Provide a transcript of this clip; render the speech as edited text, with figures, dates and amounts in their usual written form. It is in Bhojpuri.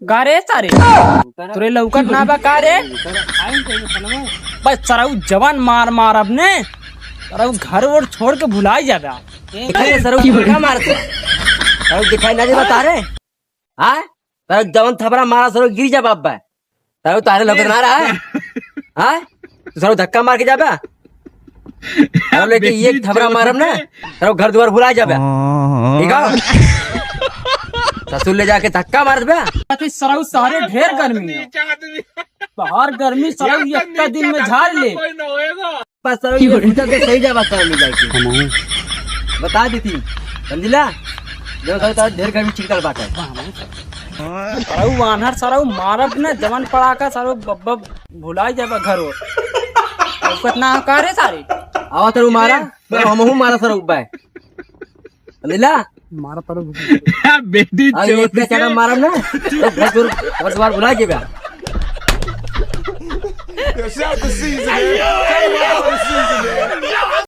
गारे सारे तुरे लवकर ना बा कारे बस सराऊ जवान मार मार अब ने सराऊ घर और छोड़ के भुला जाबा सराऊ क्या मारते सराऊ दिखाई ना दे बता रे हां सराऊ जवान थपरा मारा सराऊ गिर जा बाप बा सराऊ तारे लगे ना रहा है हां सराऊ धक्का मार के जाबा सराऊ लेके ये थपरा मारब ना सराऊ घर द्वार भुला जाबा ठीक है ससुर ले जाके धक्का मार दे सराऊ सारे ढेर गर्मी है बाहर गर्मी सराऊ एक दिन में झाड़ ले बस सराऊ ये भूत के सही जा बता मिल जाएगी बता दी थी समझला जो सराऊ ढेर गर्मी चिकल बात है सराऊ वानहर सराऊ मारब ना जवान पड़ा का सराऊ बब्बा भुला जाबा घर और कितना करे सारे आवा सराऊ मारा हमहू मारा सराऊ बा समझला मारा पर बेटी अरे इतना चढ़ा मारब ना तो घर द्वार भुला जेबा Shout the season, man.